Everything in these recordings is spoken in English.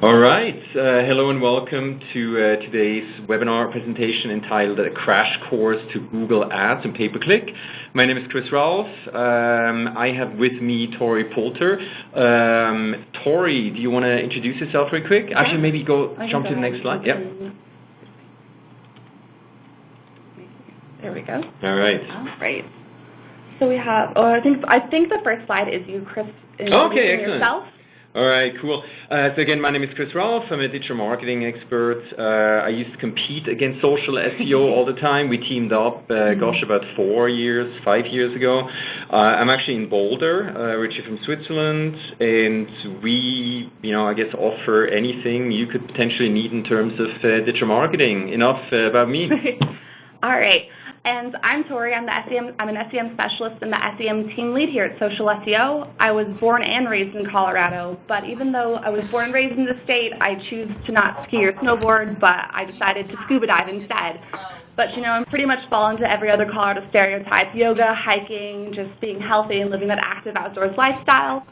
All right. Hello and welcome to today's webinar presentation entitled A Crash Course to Google Ads and Pay-Per-Click. My name is Chris Ralph. I have with me Tori Poulter. Tori, do you want to introduce yourself real quick? Yeah. Actually, maybe jump to the next slide. Yep. There we go. All right. All right. So we have, I think the first slide is you, Chris, Okay, excellent. yourself. All right, cool. So again, my name is Chris Ralph. I'm a digital marketing expert. I used to compete against social SEO all the time. We teamed up, about 5 years ago. I'm actually in Boulder, originally from Switzerland, and we, I guess, offer anything you could potentially need in terms of digital marketing. Enough about me. All right. And I'm Tori. I'm an SEM specialist and the SEM team lead here at Social SEO. I was born and raised in Colorado, but even though I was born and raised in the state, I choose to not ski or snowboard, but I decided to scuba dive instead. But I'm pretty much fall into every other Colorado stereotype: yoga, hiking, just being healthy and living that active outdoors lifestyle.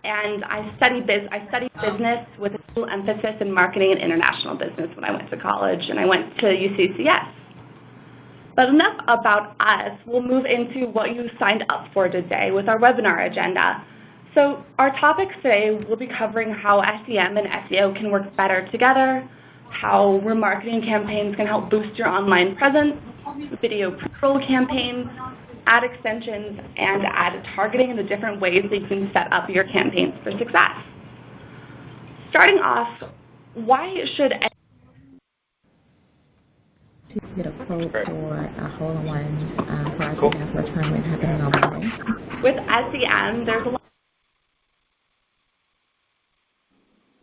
And I studied business with a dual emphasis in marketing and international business when I went to college, and I went to UCCS. But enough about us. We'll move into what you signed up for today with our webinar agenda. So our topics today will be covering how SEM and SEO can work better together, how remarketing campaigns can help boost your online presence, video pre-roll campaigns, ad extensions, and ad targeting, and the different ways that you can set up your campaigns for success. Starting off, why should get a quote for a hole-in-one project for a tournament happening on Monday? With SEM, there's a lot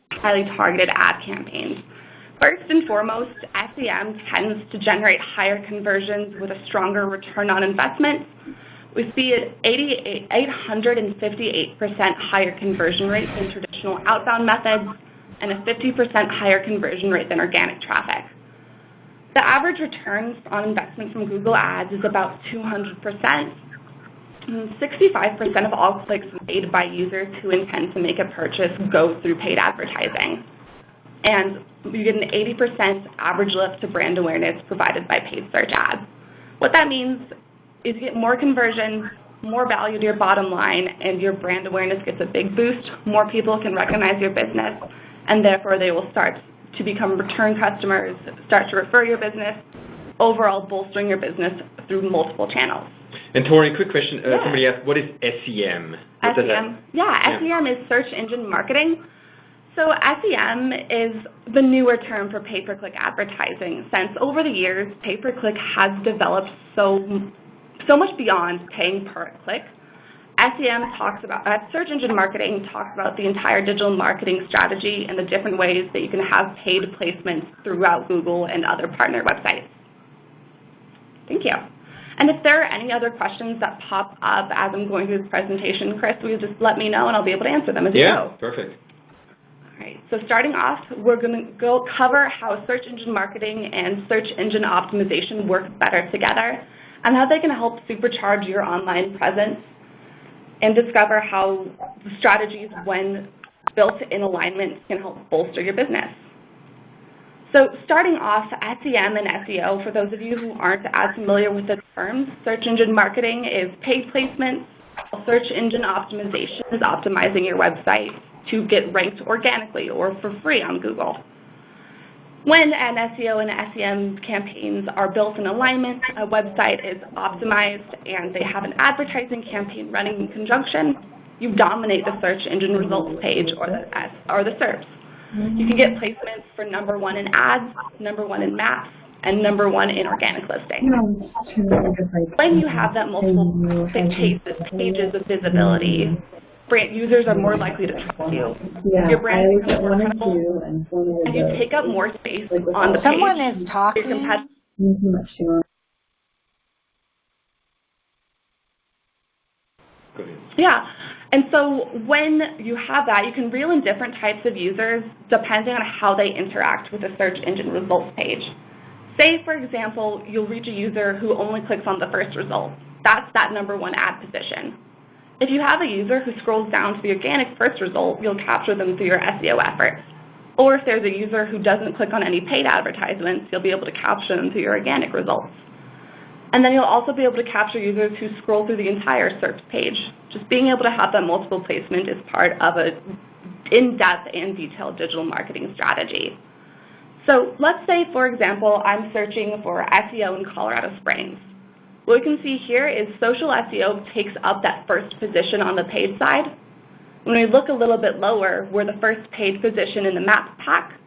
of highly targeted ad campaigns. First and foremost, SEM tends to generate higher conversions with a stronger return on investment. We see an 858% higher conversion rate than traditional outbound methods and a 50% higher conversion rate than organic traffic. The average return on investment from Google Ads is about 200%. 65% of all clicks made by users who intend to make a purchase go through paid advertising. And you get an 80% average lift to brand awareness provided by paid search ads. What that means is you get more conversions, more value to your bottom line, and your brand awareness gets a big boost. More people can recognize your business, and therefore they will start to become return customers, start to refer your business, overall bolstering your business through multiple channels. And Tori, quick question. Somebody asked, what is SEM? SEM? SEM is search engine marketing. So SEM is the newer term for pay-per-click advertising, since over the years, pay-per-click has developed so much beyond paying per click. SEM search engine marketing talks about the entire digital marketing strategy and the different ways that you can have paid placements throughout Google and other partner websites. Thank you. And if there are any other questions that pop up as I'm going through this presentation, Chris, will you just let me know and I'll be able to answer them as you go. Yeah, perfect. All right, so starting off, we're going to cover how search engine marketing and search engine optimization work better together and how they can help supercharge your online presence, and discover how the strategies, when built in alignment, can help bolster your business. So starting off, SEM and SEO, for those of you who aren't as familiar with the terms, search engine marketing is paid placements. Search engine optimization is optimizing your website to get ranked organically or for free on Google. When an SEO and SEM campaigns are built in alignment, a website is optimized, and they have an advertising campaign running in conjunction, you dominate the search engine results page or the SERPs. You can get placements for #1 in ads, #1 in maps, and #1 in organic listings. When you have that multiple pages of visibility, brand users are more likely to trust you. Your brand becomes more credible, and you take up more space on the page. Someone is talking. Yeah, and so when you have that, you can reel in different types of users depending on how they interact with the search engine results page. Say, for example, you'll reach a user who only clicks on the first result. That's that #1 ad position. If you have a user who scrolls down to the organic first result, you'll capture them through your SEO efforts. Or if there's a user who doesn't click on any paid advertisements, you'll be able to capture them to your organic results. And then you'll also be able to capture users who scroll through the entire SERP page. Just being able to have that multiple placement is part of an in-depth and detailed digital marketing strategy. So let's say, for example, I'm searching for SEO in Colorado Springs. What we can see here is social SEO takes up that first position on the paid side. When we look a little bit lower, we're the first paid position in the map pack.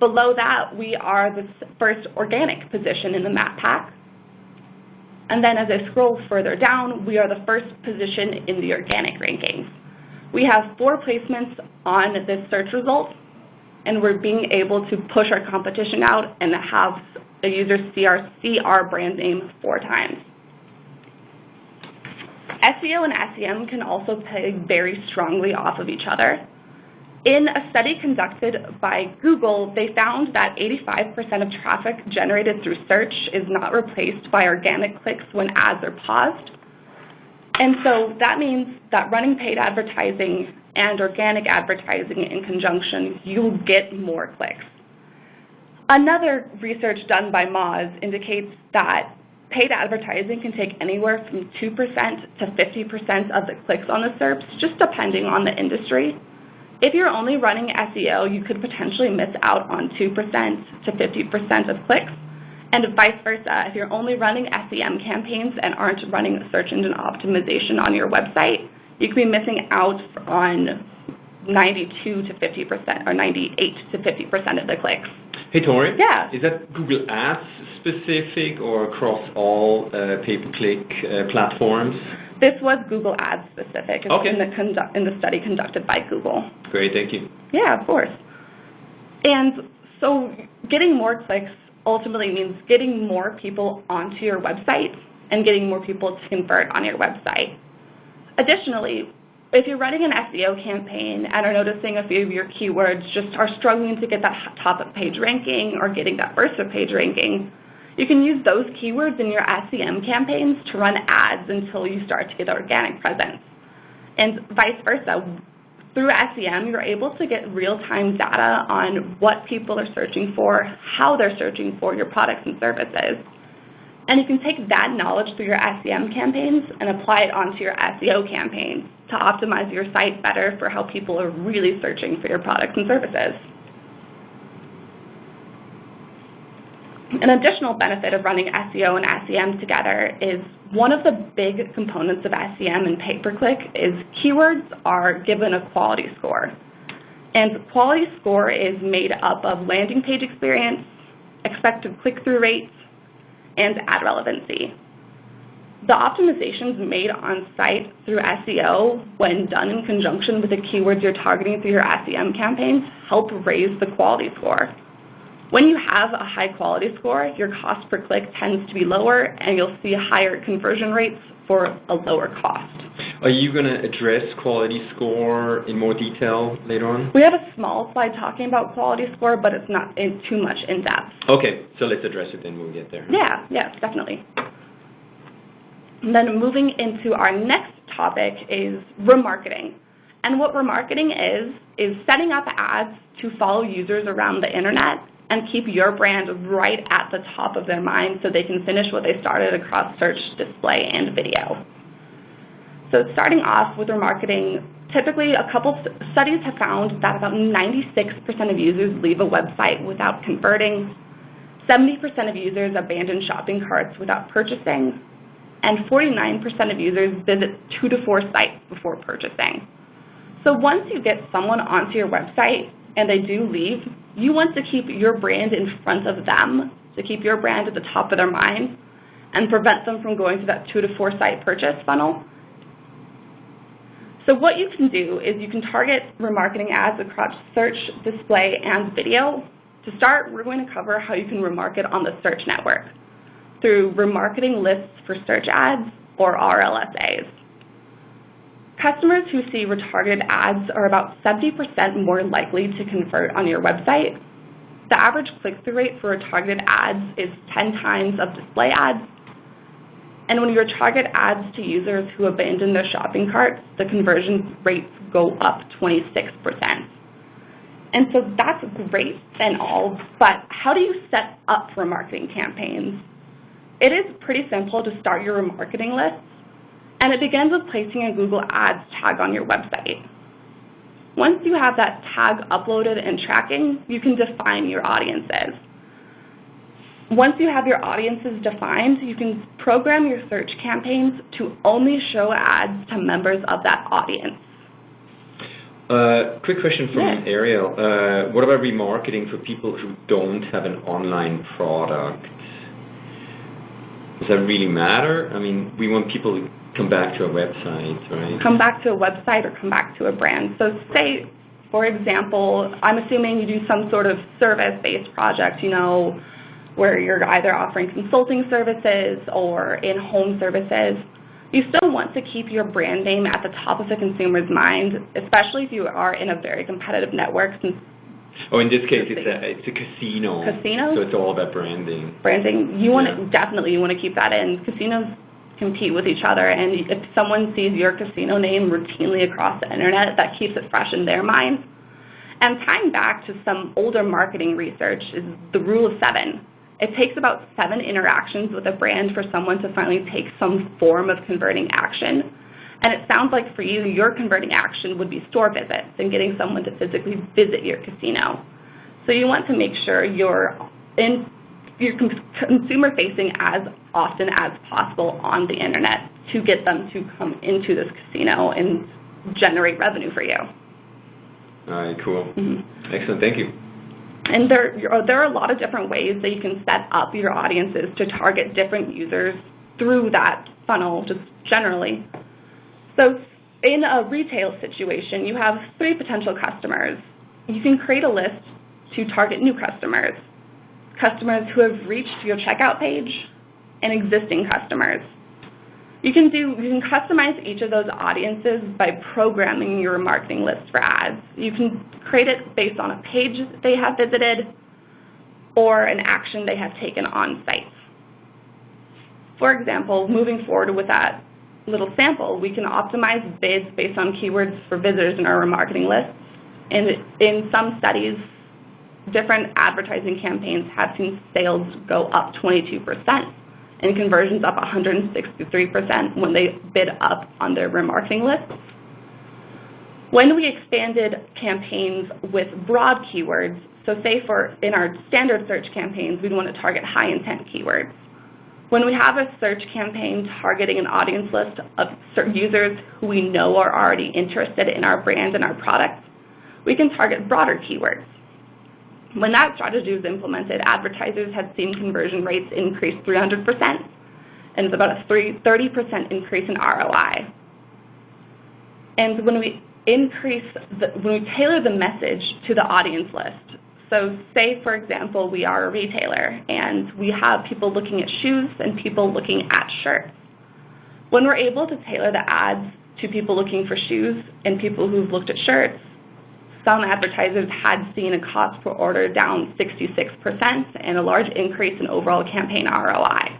Below that, we are the first organic position in the map pack. And then as I scroll further down, we are the first position in the organic rankings. We have 4 placements on this search result, and we're being able to push our competition out and have a user see our brand name 4 times. SEO and SEM can also play very strongly off of each other. In a study conducted by Google, they found that 85% of traffic generated through search is not replaced by organic clicks when ads are paused. And so that means that running paid advertising and organic advertising in conjunction, you'll get more clicks. Another research done by Moz indicates that paid advertising can take anywhere from 2% to 50% of the clicks on the SERPs, just depending on the industry. If you're only running SEO, you could potentially miss out on 2% to 50% of clicks, and vice versa. If you're only running SEM campaigns and aren't running search engine optimization on your website, you could be missing out on 92 to 50% or 98 to 50% of the clicks. Hey, Tori. Yeah. Is that Google Ads specific or across all pay-per-click platforms? This was Google Ads specific. Okay. In the study conducted by Google. Great, thank you. Yeah, of course. And so getting more clicks ultimately means getting more people onto your website and getting more people to convert on your website. Additionally, if you're running an SEO campaign and are noticing a few of your keywords just are struggling to get that top of page ranking or getting that first of page ranking, you can use those keywords in your SEM campaigns to run ads until you start to get organic presence. And vice versa. Through SEM, you're able to get real-time data on what people are searching for, how they're searching for your products and services. And you can take that knowledge through your SEM campaigns and apply it onto your SEO campaigns to optimize your site better for how people are really searching for your products and services. An additional benefit of running SEO and SEM together is one of the big components of SEM and pay-per-click is keywords are given a quality score. And the quality score is made up of landing page experience, expected click-through rates, and ad relevancy. The optimizations made on site through SEO, when done in conjunction with the keywords you're targeting through your SEM campaigns, help raise the quality score. When you have a high quality score, your cost per click tends to be lower and you'll see higher conversion rates for a lower cost. Are you going to address quality score in more detail later on? We have a small slide talking about quality score, but it's not too much in depth. Okay, so let's address it then when we get there. Yeah, definitely. And then moving into our next topic is remarketing. And what remarketing is setting up ads to follow users around the internet and keep your brand right at the top of their mind so they can finish what they started across search, display, and video. So starting off with remarketing, typically a couple studies have found that about 96% of users leave a website without converting, 70% of users abandon shopping carts without purchasing, and 49% of users visit 2 to 4 sites before purchasing. So once you get someone onto your website and they do leave, you want to keep your brand in front of them, to keep your brand at the top of their mind and prevent them from going to that 2 to 4 site purchase funnel. So what you can do is you can target remarketing ads across search, display, and video. To start, we're going to cover how you can remarket on the search network through remarketing lists for search ads or RLSAs. Customers who see retargeted ads are about 70% more likely to convert on your website. The average click-through rate for retargeted ads is 10 times of display ads. And when you retarget ads to users who abandon their shopping carts, the conversion rates go up 26%. And so that's great and all, but how do you set up remarketing campaigns? It is pretty simple to start your remarketing lists, and it begins with placing a Google Ads tag on your website. Once you have that tag uploaded and tracking, you can define your audiences. Once you have your audiences defined, you can program your search campaigns to only show ads to members of that audience. Quick question from Ariel. What about remarketing for people who don't have an online product? Does that really matter? I mean, we want people to come back to a website, right? Come back to a website or come back to a brand. So say, for example, I'm assuming you do some sort of service-based project, where you're either offering consulting services or in-home services. You still want to keep your brand name at the top of the consumer's mind, especially if you are in a very competitive network. Oh, in this case, it's a casino. Casino? So it's all about branding. Branding. You want to keep that in. Casinos compete with each other, and if someone sees your casino name routinely across the internet, that keeps it fresh in their mind. And tying back to some older marketing research is the rule of 7. It takes about 7 interactions with a brand for someone to finally take some form of converting action. And it sounds like for you, your converting action would be store visits and getting someone to physically visit your casino. So you want to make sure you're consumer-facing as often as possible on the internet to get them to come into this casino and generate revenue for you. All right, cool. Mm-hmm. Excellent, thank you. And there are a lot of different ways that you can set up your audiences to target different users through that funnel, just generally. So in a retail situation, you have 3 potential customers. You can create a list to target new customers, customers who have reached your checkout page, and existing customers. You can customize each of those audiences by programming your marketing list for ads. You can create it based on a page they have visited or an action they have taken on site. For example, moving forward with that little sample, we can optimize bids based on keywords for visitors in our remarketing lists. And in some studies, different advertising campaigns have seen sales go up 22%. And conversions up 163% when they bid up on their remarketing lists. When we expanded campaigns with broad keywords, so say in our standard search campaigns, we'd want to target high intent keywords. When we have a search campaign targeting an audience list of certain users who we know are already interested in our brand and our product, we can target broader keywords. When that strategy was implemented, advertisers had seen conversion rates increase 300%, and it's about a 30% increase in ROI. And when we tailor the message to the audience list, so say, for example, we are a retailer, and we have people looking at shoes and people looking at shirts. When we're able to tailor the ads to people looking for shoes and people who've looked at shirts, some advertisers had seen a cost per order down 66% and a large increase in overall campaign ROI.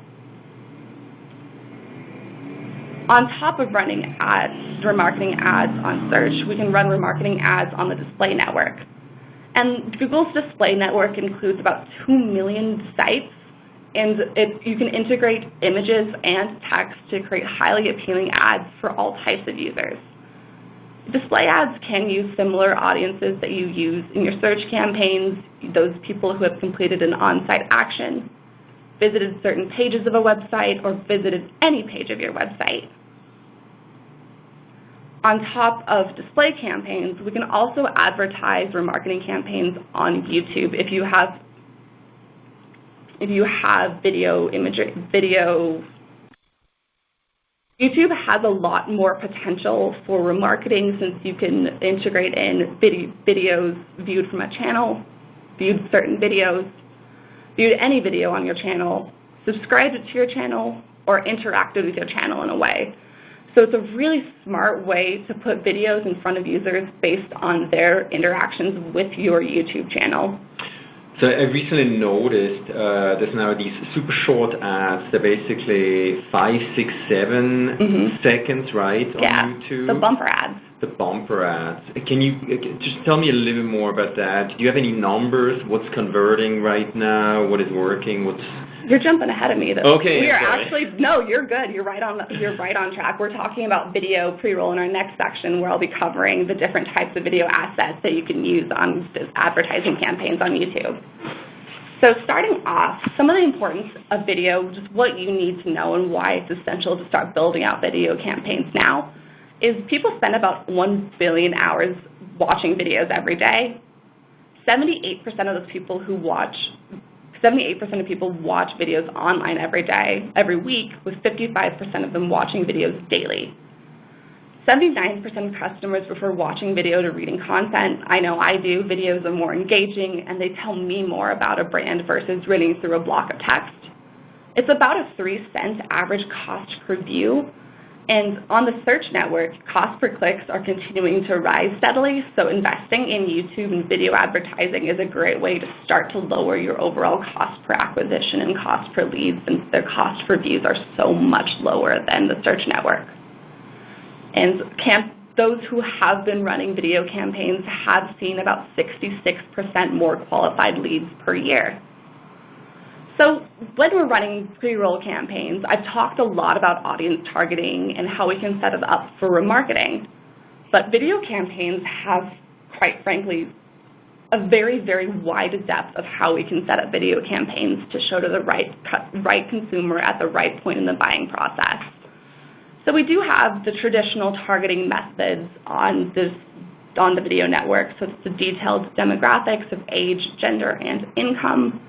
On top of running ads, remarketing ads on search, we can run remarketing ads on the display network. And Google's display network includes about 2 million sites, and you can integrate images and text to create highly appealing ads for all types of users. Display ads can use similar audiences that you use in your search campaigns, those people who have completed an on-site action, visited certain pages of a website, or visited any page of your website. On top of display campaigns, we can also advertise remarketing campaigns on YouTube if you have video. YouTube has a lot more potential for remarketing since you can integrate in videos viewed from a channel, viewed certain videos, viewed any video on your channel, subscribed to your channel, or interacted with your channel in a way. So it's a really smart way to put videos in front of users based on their interactions with your YouTube channel. So I recently noticed there's now these super short ads. They're basically 5, 6, 7 seconds, right, on YouTube? The bumper ads. The bumper ads. Can you just tell me a little bit more about that? Do you have any numbers? What's converting right now? What is working? You're jumping ahead of me. Okay. No, you're good. You're right on track. We're talking about video pre-roll in our next section, where I'll be covering the different types of video assets that you can use on advertising campaigns on YouTube. So starting off, some of the importance of video, just what you need to know and why it's essential to start building out video campaigns now, is people spend about 1 billion hours watching videos every day. 78% of people watch videos online every week, with 55% of them watching videos daily. 79% of customers prefer watching video to reading content. I know I do. Videos are more engaging, and they tell me more about a brand versus reading through a block of text. It's about a 3-cent average cost per view. And on the search network, cost per clicks are continuing to rise steadily, so investing in YouTube and video advertising is a great way to start to lower your overall cost per acquisition and cost per leads, and their cost per views are so much lower than the search network. And those who have been running video campaigns have seen about 66% more qualified leads per year. So when we're running pre-roll campaigns, I've talked a lot about audience targeting and how we can set it up for remarketing. But video campaigns have, quite frankly, a very, very wide depth of how we can set up video campaigns to show to the right consumer at the right point in the buying process. So we do have the traditional targeting methods on the video network. So it's the detailed demographics of age, gender, and income.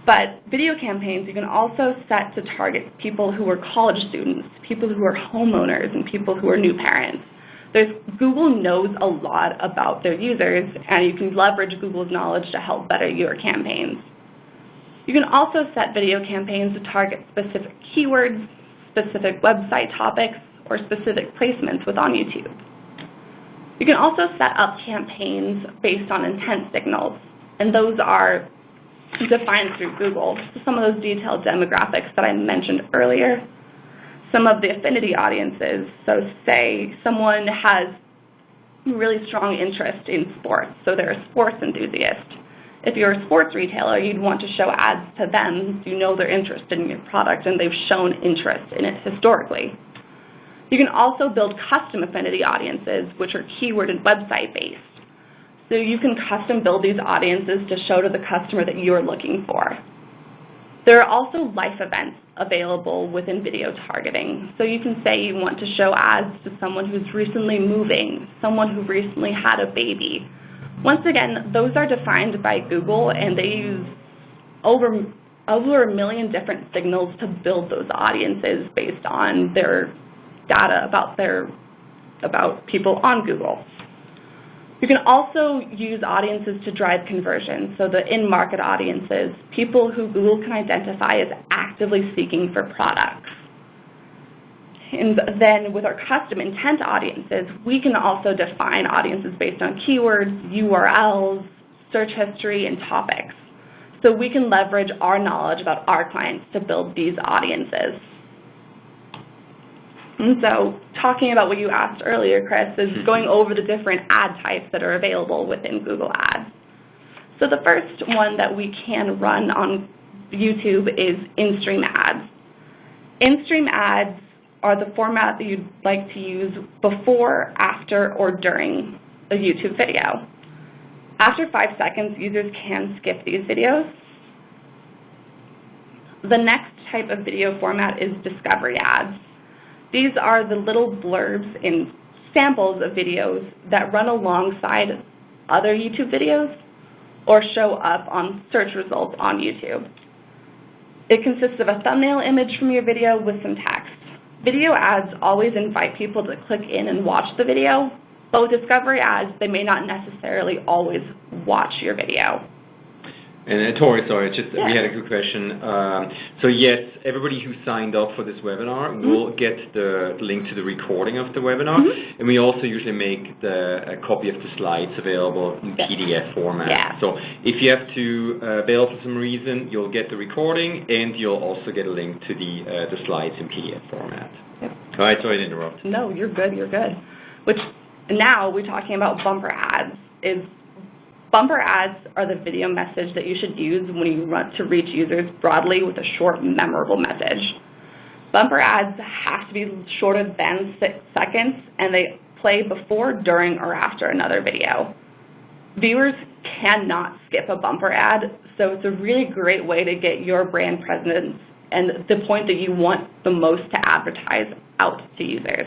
But video campaigns, you can also set to target people who are college students, people who are homeowners, and people who are new parents. Google knows a lot about their users, and you can leverage Google's knowledge to help better your campaigns. You can also set video campaigns to target specific keywords, specific website topics, or specific placements within YouTube. You can also set up campaigns based on intent signals, and those are defined through Google. So some of those detailed demographics that I mentioned earlier, some of the affinity audiences. So say someone has really strong interest in sports, so they're a sports enthusiast. If you're a sports retailer, you'd want to show ads to them so you know they're interested in your product and they've shown interest in it historically. You can also build custom affinity audiences, which are keyword and website based. So you can custom build these audiences to show to the customer that you're looking for. There are also life events available within video targeting. So you can say you want to show ads to someone who's recently moving, someone who recently had a baby. Once again, those are defined by Google, and they use over 1 million different signals to build those audiences based on their data about people on Google. You can also use audiences to drive conversion. So the in-market audiences, people who Google can identify as actively seeking for products. And then with our custom intent audiences, we can also define audiences based on keywords, URLs, search history, and topics. So we can leverage our knowledge about our clients to build these audiences. And so talking about what you asked earlier, Chris, is going over the different ad types that are available within Google Ads. So the first one that we can run on YouTube is in-stream ads. In-stream ads are the format that you'd like to use before, after, or during a YouTube video. After 5 seconds, users can skip these videos. The next type of video format is discovery ads. These are the little blurbs in samples of videos that run alongside other YouTube videos or show up on search results on YouTube. It consists of a thumbnail image from your video with some text. Video ads always invite people to click in and watch the video, but with discovery ads, they may not necessarily always watch your video. And Tori, sorry, we had a good question. So yes, everybody who signed up for this webinar will get the link to the recording of the webinar, and we also usually make a copy of the slides available in PDF format. Yeah. So if you have to bail for some reason, you'll get the recording, and you'll also get a link to the slides in PDF format. Yep. All right, sorry to interrupt. No, you're good. You're good. Which now we're talking about bumper ads. Bumper ads are the video message that you should use when you want to reach users broadly with a short, memorable message. Bumper ads have to be shorter than 6 seconds, and they play before, during, or after another video. Viewers cannot skip a bumper ad, so it's a really great way to get your brand presence and the point that you want the most to advertise out to users.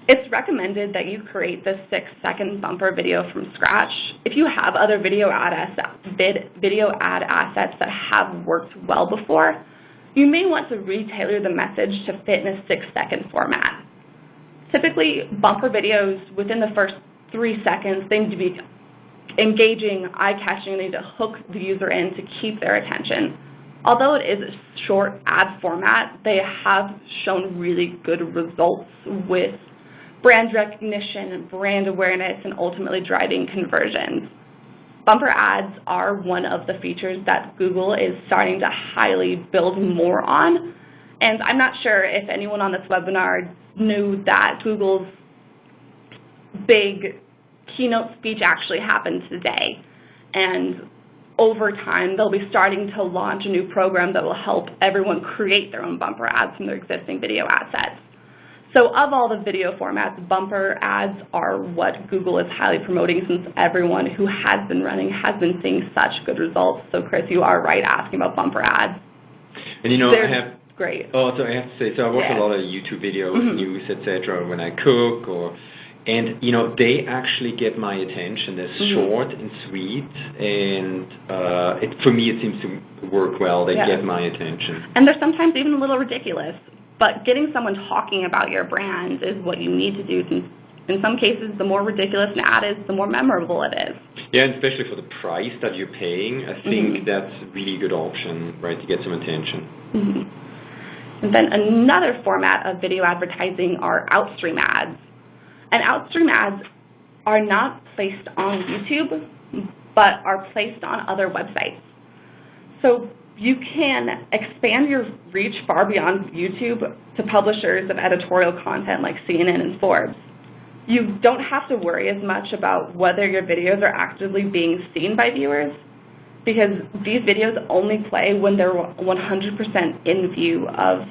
It's recommended that you create the 6-second bumper video from scratch. If you have other video ad assets that have worked well before, you may want to retailor the message to fit in a 6-second format. Typically, bumper videos within the first 3 seconds, they need to be engaging, eye-catching, they need to hook the user in to keep their attention. Although it is a short ad format, they have shown really good results with brand recognition, brand awareness, and ultimately driving conversions. Bumper ads are one of the features that Google is starting to highly build more on. And I'm not sure if anyone on this webinar knew that Google's big keynote speech actually happened today. And over time, they'll be starting to launch a new program that will help everyone create their own bumper ads from their existing video assets. So of all the video formats, bumper ads are what Google is highly promoting, since everyone who has been running has been seeing such good results. So Chris, you are right asking about bumper ads. And They're great. Oh, so I have to say, so I watch a lot of YouTube videos, news, etc. when I cook, and they actually get my attention. They're short and sweet, and for me it seems to work well. They get my attention. And they're sometimes even a little ridiculous. But getting someone talking about your brand is what you need to do, since in some cases, the more ridiculous an ad is, the more memorable it is. Yeah, and especially for the price that you're paying, I think that's a really good option, right, to get some attention. And then another format of video advertising are Outstream Ads. And Outstream Ads are not placed on YouTube, but are placed on other websites. So you can expand your reach far beyond YouTube to publishers of editorial content like CNN and Forbes. You don't have to worry as much about whether your videos are actively being seen by viewers, because these videos only play when they're 100% in view of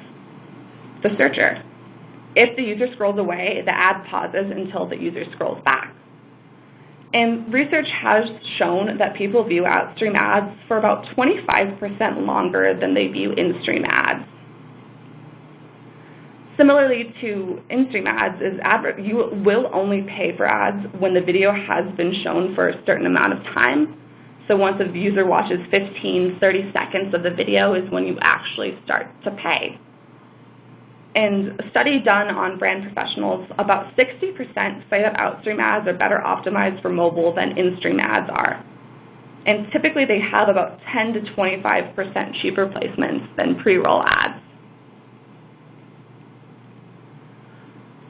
the searcher. If the user scrolls away, the ad pauses until the user scrolls back. And research has shown that people view Outstream ads for about 25% longer than they view in-stream ads. Similarly to in-stream ads, you will only pay for ads when the video has been shown for a certain amount of time. So once a user watches 15, 30 seconds of the video is when you actually start to pay. And a study done on brand professionals, about 60% say that Outstream ads are better optimized for mobile than in-stream ads are. And typically they have about 10 to 25% cheaper placements than pre-roll ads.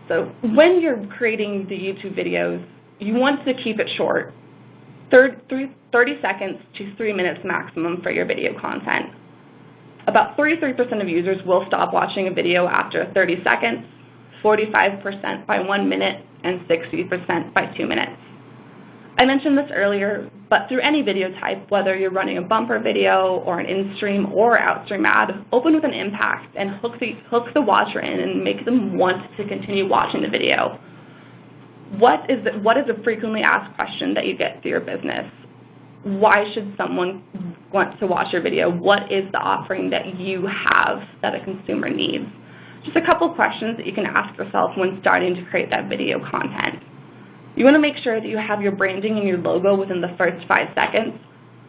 So when you're creating the YouTube videos, you want to keep it short, 30 seconds to 3 minutes maximum for your video content. About 33% of users will stop watching a video after 30 seconds, 45% by 1 minute, and 60% by 2 minutes. I mentioned this earlier, but through any video type, whether you're running a bumper video or an in-stream or outstream ad, open with an impact and hook the watcher in and make them want to continue watching the video. What is a frequently asked question that you get through your business? Why should someone want to watch your video? What is the offering that you have that a consumer needs? Just a couple questions that you can ask yourself when starting to create that video content. You want to make sure that you have your branding and your logo within the first 5 seconds.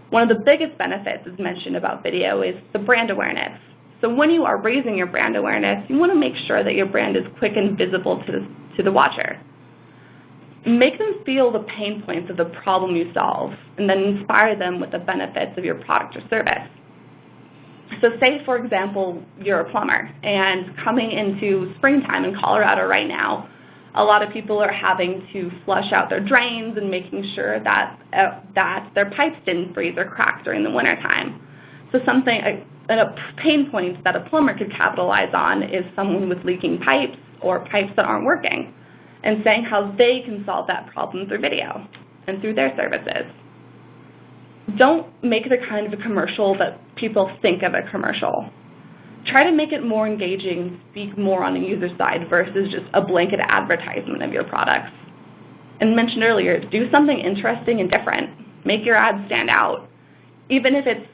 One of the biggest benefits, as mentioned about video, is the brand awareness. So when you are raising your brand awareness, you want to make sure that your brand is quick and visible to the watcher. Make them feel the pain points of the problem you solve, and then inspire them with the benefits of your product or service. So say, for example, you're a plumber, and coming into springtime in Colorado right now, a lot of people are having to flush out their drains and making sure that their pipes didn't freeze or crack during the wintertime. So a pain point that a plumber could capitalize on is someone with leaking pipes or pipes that aren't working, and saying how they can solve that problem through video and through their services. Don't make it a kind of a commercial that people think of a commercial. Try to make it more engaging, speak more on the user side versus just a blanket advertisement of your products. And mentioned earlier, do something interesting and different. Make your ads stand out. Even if it's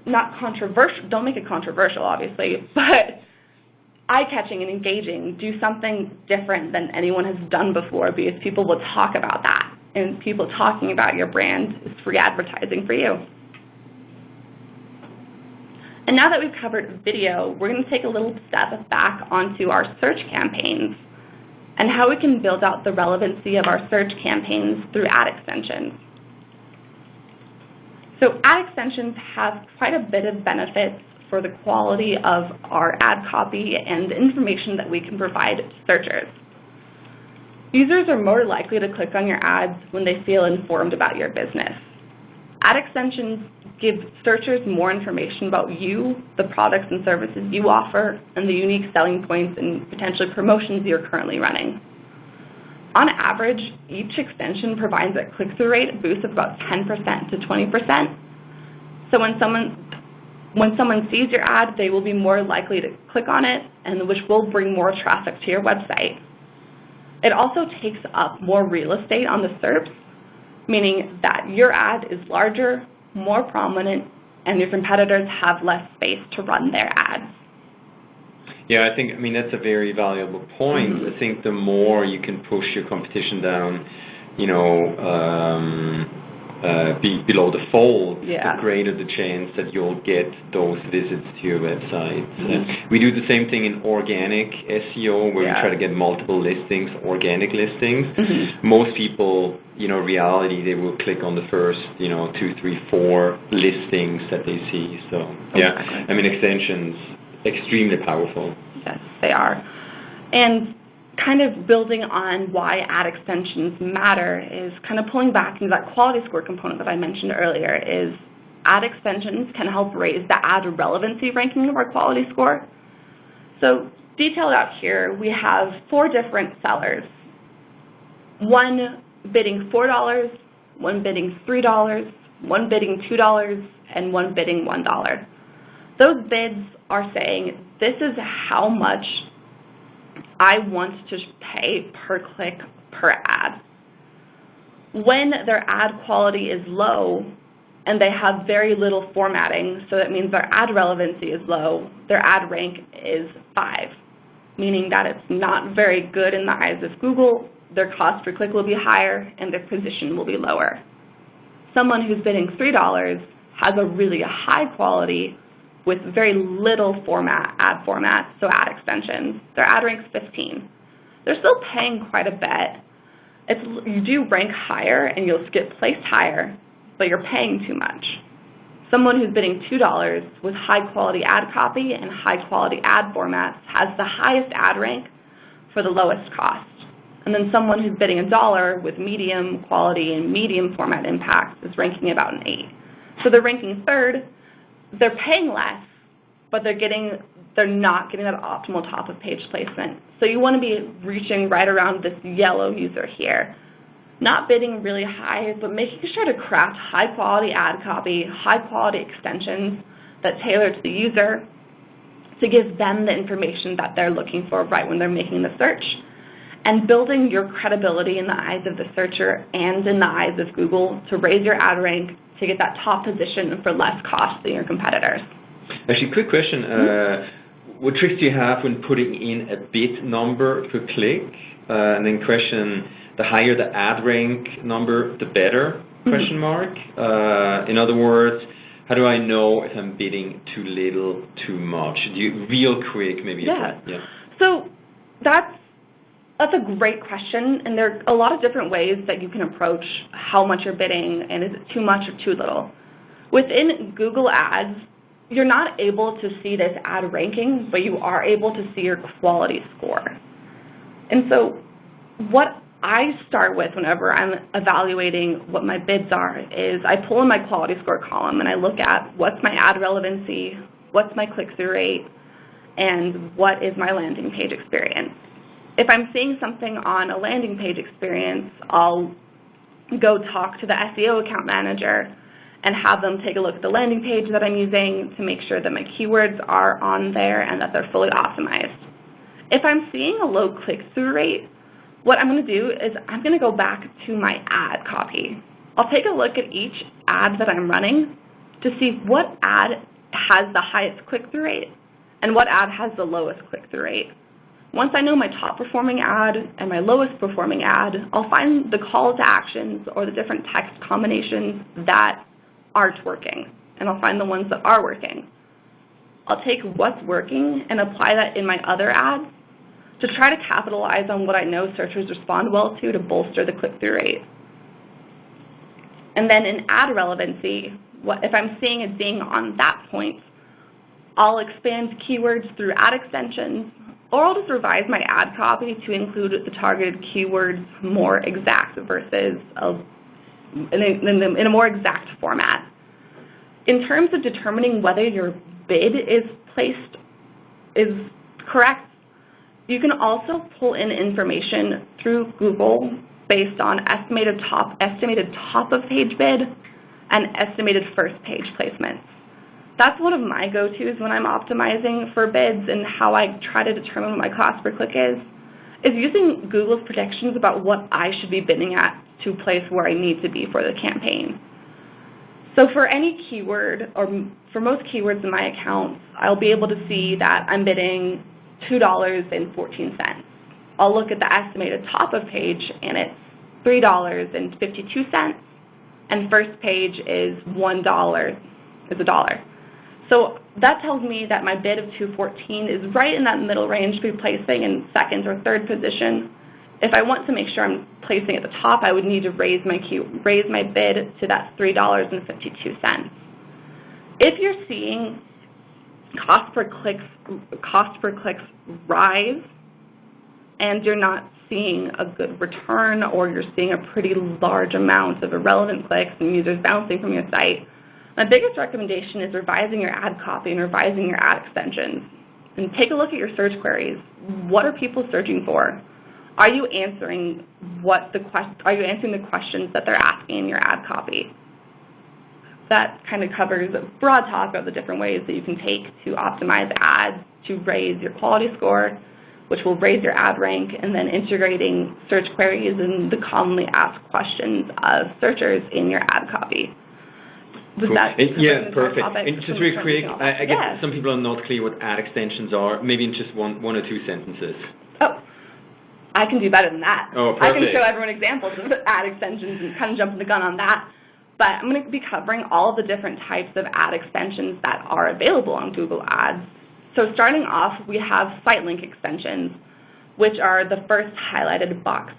not controversial, don't make it controversial, obviously, but eye-catching and engaging. Do something different than anyone has done before, because people will talk about that. And people talking about your brand is free advertising for you. And now that we've covered video, we're going to take a little step back onto our search campaigns and how we can build out the relevancy of our search campaigns through ad extensions. So ad extensions have quite a bit of benefits for the quality of our ad copy and the information that we can provide to searchers. Users are more likely to click on your ads when they feel informed about your business. Ad extensions give searchers more information about you, the products and services you offer, and the unique selling points and potentially promotions you're currently running. On average, each extension provides a click-through rate boost of about 10% to 20%. So when someone sees your ad, they will be more likely to click on it, and which will bring more traffic to your website. It also takes up more real estate on the SERPs, meaning that your ad is larger, more prominent, and your competitors have less space to run their ads. Yeah, I mean, that's a very valuable point. Mm-hmm. I think the more you can push your competition down, below the fold, the greater the chance that you'll get those visits to your website. Mm-hmm. We do the same thing in organic SEO, where we try to get multiple listings, organic listings. Mm-hmm. Most people, reality, they will click on the first, 2, 3, 4 listings that they see. So, I mean, extensions, extremely powerful. Yes, they are. And kind of building on why ad extensions matter is kind of pulling back into that quality score component that I mentioned earlier. Is ad extensions can help raise the ad relevancy ranking of our quality score. So detailed out here, we have 4 different sellers. One bidding $4, one bidding $3, one bidding $2, and one bidding $1. Those bids are saying, this is how much I want to pay per click per ad. When their ad quality is low and they have very little formatting, so that means their ad relevancy is low, their ad rank is 5, meaning that it's not very good in the eyes of Google, their cost per click will be higher, and their position will be lower. Someone who's bidding $3 has a really high quality with very little ad format, so ad extensions. Their ad rank's 15. They're still paying quite a bit. You do rank higher and you'll get placed higher, but you're paying too much. Someone who's bidding $2 with high quality ad copy and high quality ad formats has the highest ad rank for the lowest cost. And then someone who's bidding $1 with medium quality and medium format impact is ranking about an 8. So they're ranking third. They're paying less, but they're not getting that optimal top of page placement. So you want to be reaching right around this yellow user here. Not bidding really high, but making sure to craft high quality ad copy, high quality extensions that tailor to the user to give them the information that they're looking for right when they're making the search. And building your credibility in the eyes of the searcher and in the eyes of Google to raise your ad rank to get that top position for less cost than your competitors. Actually, quick question. What tricks do you have when putting in a bid number per click? And then question, the higher the ad rank number, the better, question mark. In other words, how do I know if I'm bidding too little, too much? Real quick, maybe. Yeah. So that's That's a great question, and there are a lot of different ways that you can approach how much you're bidding, and is it too much or too little. Within Google Ads, you're not able to see this ad ranking, but you are able to see your quality score. And so what I start with whenever I'm evaluating what my bids are is I pull in my quality score column and I look at what's my ad relevancy, what's my click-through rate, and what is my landing page experience. If I'm seeing something on a landing page experience, I'll go talk to the SEO account manager and have them take a look at the landing page that I'm using to make sure that my keywords are on there and that they're fully optimized. If I'm seeing a low click-through rate, what I'm going to do is I'm going to go back to my ad copy. I'll take a look at each ad that I'm running to see what ad has the highest click-through rate and what ad has the lowest click-through rate. Once I know my top performing ad and my lowest performing ad, I'll find the call to actions or the different text combinations that aren't working, and I'll find the ones that are working. I'll take what's working and apply that in my other ads to try to capitalize on what I know searchers respond well to bolster the click-through rate. And then in ad relevancy, if I'm seeing it being on that point, I'll expand keywords through ad extensions, or I'll just revise my ad copy to include the targeted keywords more exact versus in a more exact format. In terms of determining whether your bid is correct, you can also pull in information through Google based on estimated top of page bid and estimated first page placements. That's one of my go-tos when I'm optimizing for bids and how I try to determine what my cost per click is using Google's predictions about what I should be bidding at to place where I need to be for the campaign. So for any keyword, or for most keywords in my accounts, I'll be able to see that I'm bidding $2.14. I'll look at the estimated top of page and it's $3.52, and first page is $1. So that tells me that my bid of $2.14 is right in that middle range to be placing in second or third position. If I want to make sure I'm placing at the top, I would need to raise my bid to that $3.52. If you're seeing cost per clicks rise and you're not seeing a good return, or you're seeing a pretty large amount of irrelevant clicks and users bouncing from your site, my biggest recommendation is revising your ad copy and revising your ad extensions. And take a look at your search queries. What are people searching for? Are you answering the questions that they're asking in your ad copy? That kind of covers a broad talk of the different ways that you can take to optimize ads to raise your quality score, which will raise your ad rank, and then integrating search queries and the commonly asked questions of searchers in your ad copy. Cool. Yeah, perfect. And just really quick, I guess some people are not clear what ad extensions are. Maybe in just one or two sentences. Oh, I can do better than that. Oh, perfect. I can show everyone examples of ad extensions and kind of jumping the gun on that. But I'm going to be covering all of the different types of ad extensions that are available on Google Ads. So starting off, we have Sitelink Extensions, which are the first highlighted box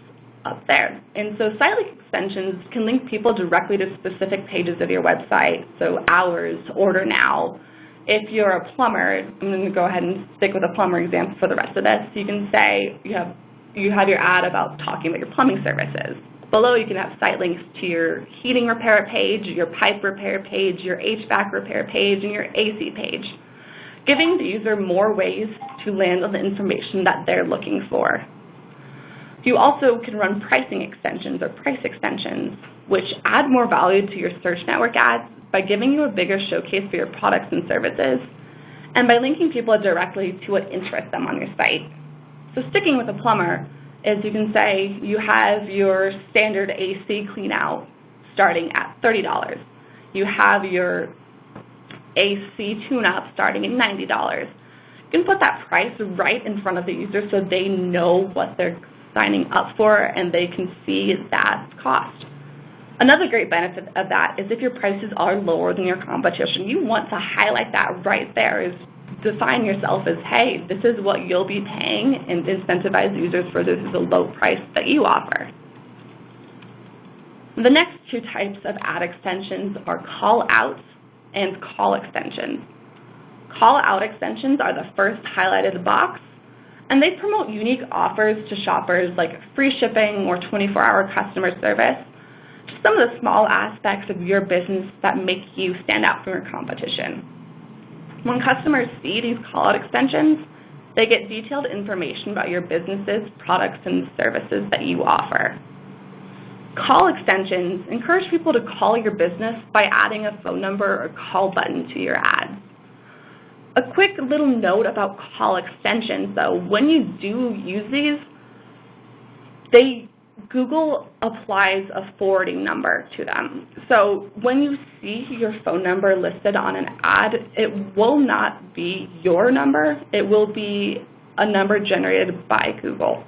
up there. And so Sitelink Extensions can link people directly to specific pages of your website, so hours, order now. If you're a plumber, I'm going to go ahead and stick with a plumber example for the rest of this. You can say you have your ad about talking about your plumbing services. Below, you can have site links to your heating repair page, your pipe repair page, your HVAC repair page, and your AC page, giving the user more ways to land on the information that they're looking for. You also can run pricing extensions or price extensions, which add more value to your search network ads by giving you a bigger showcase for your products and services, and by linking people directly to what interests them on your site. So sticking with a plumber, is you can say you have your standard AC clean out starting at $30. You have your AC tune-up starting at $90. You can put that price right in front of the user so they know what they're signing up for and they can see that cost. Another great benefit of that is if your prices are lower than your competition, you want to highlight that right there is define yourself as, hey, this is what you'll be paying, and incentivize users for this is a low price that you offer. The next two types of ad extensions are call out and call extensions. Call out extensions are the first highlighted box, and they promote unique offers to shoppers like free shipping or 24-hour customer service, just some of the small aspects of your business that make you stand out from your competition. When customers see these call-out extensions, they get detailed information about your businesses, products, and services that you offer. Call extensions encourage people to call your business by adding a phone number or call button to your ad. A quick little note about call extensions, though, when you do use these, Google applies a forwarding number to them. So when you see your phone number listed on an ad, it will not be your number. It will be a number generated by Google.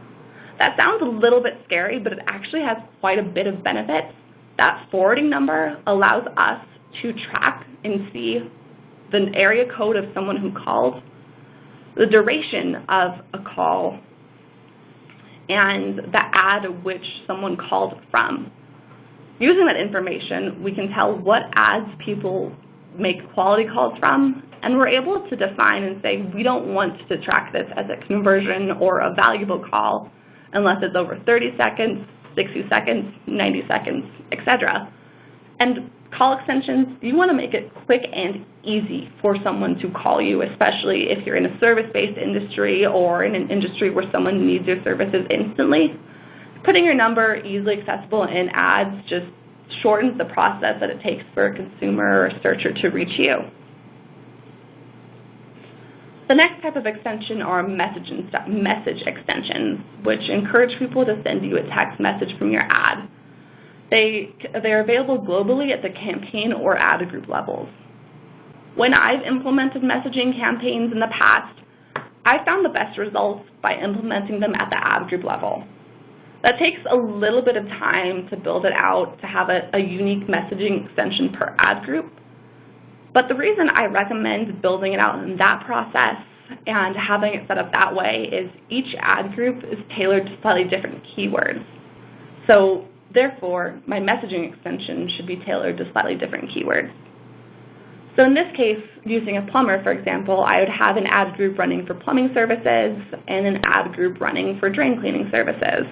That sounds a little bit scary, but it actually has quite a bit of benefits. That forwarding number allows us to track and see the area code of someone who called, the duration of a call, and the ad which someone called from. Using that information, we can tell what ads people make quality calls from, and we're able to define and say we don't want to track this as a conversion or a valuable call unless it's over 30 seconds, 60 seconds, 90 seconds, etc. And call extensions, you want to make it quick and easy for someone to call you, especially if you're in a service-based industry or in an industry where someone needs your services instantly. Putting your number easily accessible in ads just shortens the process that it takes for a consumer or a searcher to reach you. The next type of extension are message extensions, which encourage people to send you a text message from your ad. They're available globally at the campaign or ad group levels. When I've implemented messaging campaigns in the past, I found the best results by implementing them at the ad group level. That takes a little bit of time to build it out to have a unique messaging extension per ad group. But the reason I recommend building it out in that process and having it set up that way is each ad group is tailored to slightly different keywords. So therefore, my messaging extension should be tailored to slightly different keywords. So in this case, using a plumber, for example, I would have an ad group running for plumbing services and an ad group running for drain cleaning services.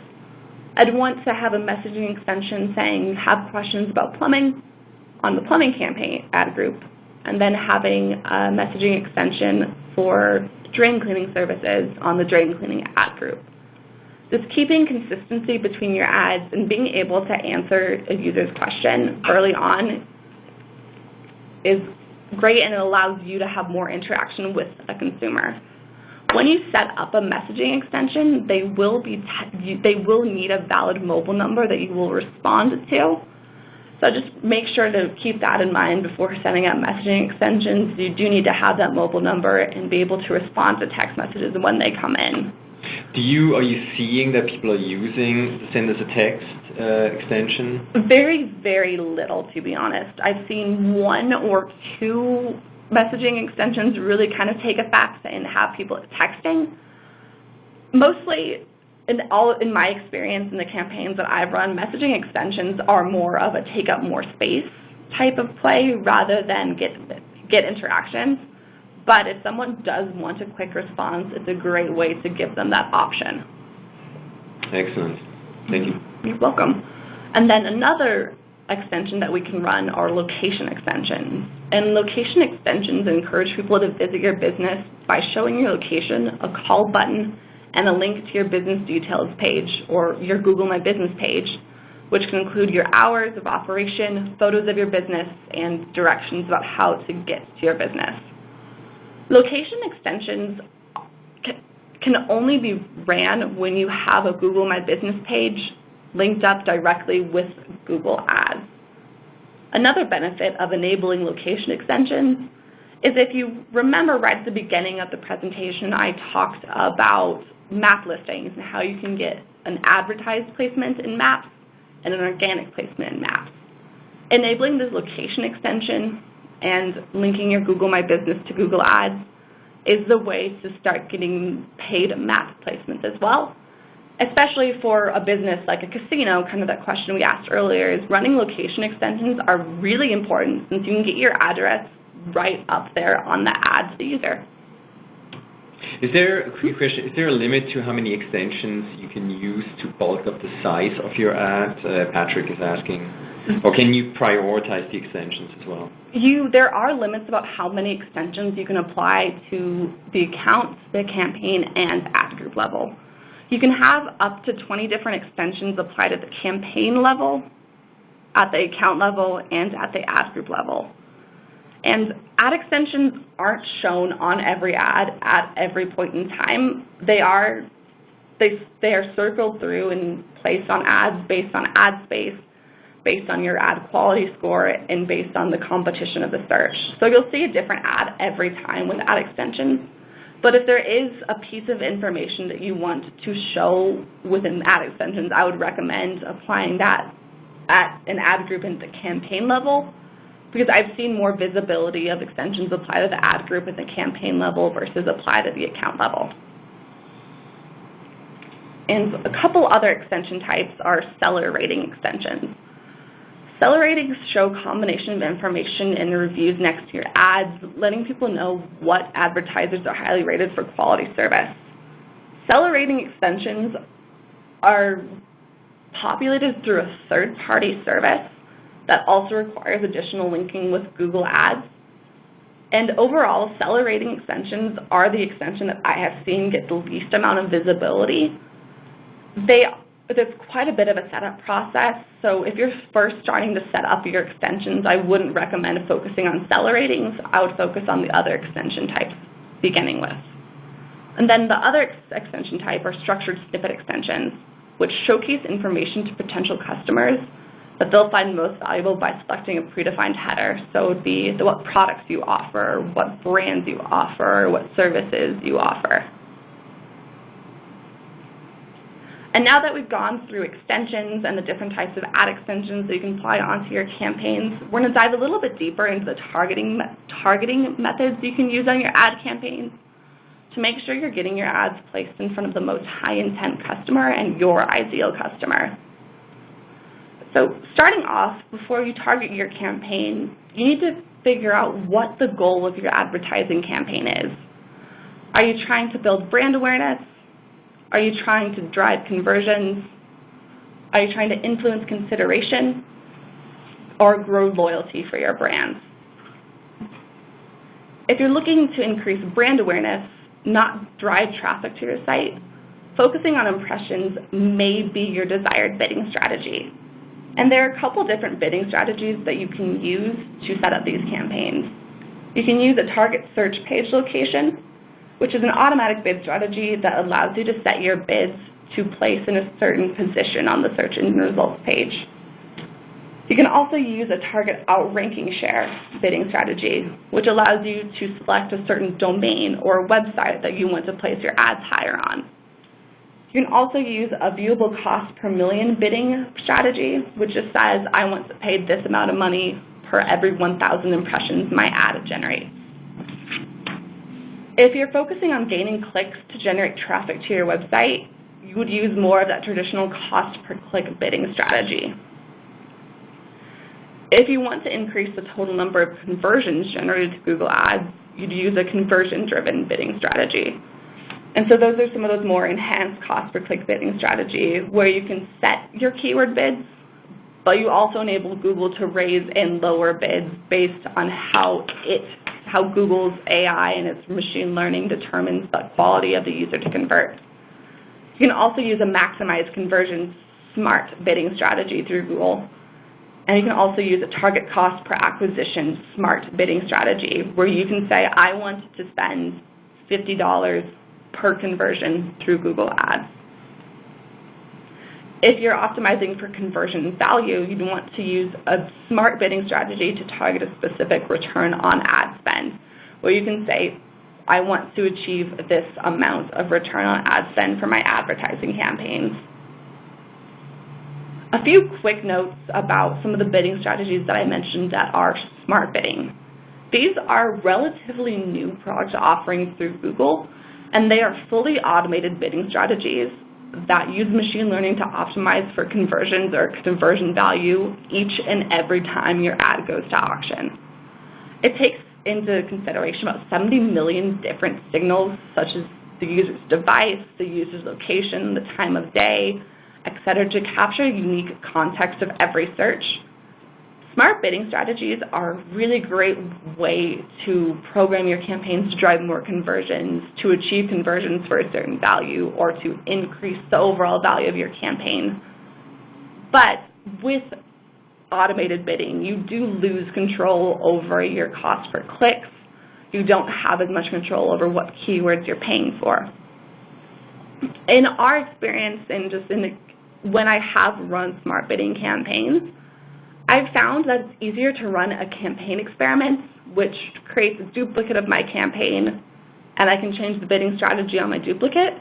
I'd want to have a messaging extension saying, have questions about plumbing on the plumbing campaign ad group, and then having a messaging extension for drain cleaning services on the drain cleaning ad group. Just keeping consistency between your ads and being able to answer a user's question early on is great, and it allows you to have more interaction with a consumer. When you set up a messaging extension, they will need a valid mobile number that you will respond to. So just make sure to keep that in mind before setting up messaging extensions. You do need to have that mobile number and be able to respond to text messages when they come in. Are you seeing that people are using send as a text extension? Very, very little, to be honest. I've seen one or two messaging extensions really kind of take effect and have people texting. Mostly, in my experience in the campaigns that I've run, messaging extensions are more of a take up more space type of play rather than get interactions. But if someone does want a quick response, it's a great way to give them that option. Excellent. Thank you. You're welcome. And then another extension that we can run are location extensions. And location extensions encourage people to visit your business by showing your location, a call button, and a link to your business details page or your Google My Business page, which can include your hours of operation, photos of your business, and directions about how to get to your business. Location extensions can only be ran when you have a Google My Business page linked up directly with Google Ads. Another benefit of enabling location extensions is, if you remember right at the beginning of the presentation, I talked about map listings and how you can get an advertised placement in maps and an organic placement in maps. Enabling this location extension and linking your Google My Business to Google Ads is the way to start getting paid map placements as well. Especially for a business like a casino, kind of that question we asked earlier, is running location extensions are really important since you can get your address right up there on the ad to the user. Is there a quick question? Is there a limit to how many extensions you can use to bulk up the size of your ad? Patrick is asking. Or can you prioritize the extensions as well? There are limits about how many extensions you can apply to the account, the campaign, and ad group level. You can have up to 20 different extensions applied at the campaign level, at the account level, and at the ad group level. And ad extensions aren't shown on every ad at every point in time. They are circled through and placed on ads based on ad space, based on your ad quality score, and based on the competition of the search. So you'll see a different ad every time with ad extensions. But if there is a piece of information that you want to show within ad extensions, I would recommend applying that at an ad group at the campaign level, because I've seen more visibility of extensions applied to the ad group at the campaign level versus applied at the account level. And a couple other extension types are seller rating extensions. Seller ratings show a combination of information in the reviews next to your ads, letting people know what advertisers are highly rated for quality service. Seller rating extensions are populated through a third-party service that also requires additional linking with Google Ads. And overall, seller rating extensions are the extension that I have seen get the least amount of visibility. There's quite a bit of a setup process, so if you're first starting to set up your extensions, I wouldn't recommend focusing on seller ratings. I would focus on the other extension types beginning with. And then the other extension type are structured snippet extensions, which showcase information to potential customers that they'll find most valuable by selecting a predefined header. So it would be what products you offer, what brands you offer, what services you offer. And now that we've gone through extensions and the different types of ad extensions that you can apply onto your campaigns, we're going to dive a little bit deeper into the targeting methods you can use on your ad campaigns to make sure you're getting your ads placed in front of the most high-intent customer and your ideal customer. So starting off, before you target your campaign, you need to figure out what the goal of your advertising campaign is. Are you trying to build brand awareness? Are you trying to drive conversions? Are you trying to influence consideration or grow loyalty for your brand? If you're looking to increase brand awareness, not drive traffic to your site, focusing on impressions may be your desired bidding strategy. And there are a couple different bidding strategies that you can use to set up these campaigns. You can use a target search page location, which is an automatic bid strategy that allows you to set your bids to place in a certain position on the search engine results page. You can also use a target outranking share bidding strategy, which allows you to select a certain domain or website that you want to place your ads higher on. You can also use a viewable cost per million bidding strategy, which just says, I want to pay this amount of money per every 1,000 impressions my ad generates. If you're focusing on gaining clicks to generate traffic to your website, you would use more of that traditional cost per click bidding strategy. If you want to increase the total number of conversions generated to Google Ads, you'd use a conversion-driven bidding strategy. And so those are some of those more enhanced cost per click bidding strategy where you can set your keyword bids, but you also enable Google to raise and lower bids based on how Google's AI and its machine learning determines the quality of the user to convert. You can also use a maximize conversion smart bidding strategy through Google. And you can also use a target cost per acquisition smart bidding strategy where you can say, I want to spend $50 per conversion through Google Ads. If you're optimizing for conversion value, you'd want to use a smart bidding strategy to target a specific return on ad spend, where you can say, I want to achieve this amount of return on ad spend for my advertising campaigns. A few quick notes about some of the bidding strategies that I mentioned that are smart bidding. These are relatively new product offerings through Google, and they are fully automated bidding strategies that use machine learning to optimize for conversions or conversion value each and every time your ad goes to auction. It takes into consideration about 70 million different signals, such as the user's device, the user's location, the time of day, etc., to capture unique context of every search. Smart bidding strategies are a really great way to program your campaigns to drive more conversions, to achieve conversions for a certain value, or to increase the overall value of your campaign. But with automated bidding, you do lose control over your cost per clicks. You don't have as much control over what keywords you're paying for. In our experience, and just when I have run smart bidding campaigns, I've found that it's easier to run a campaign experiment, which creates a duplicate of my campaign, and I can change the bidding strategy on my duplicate.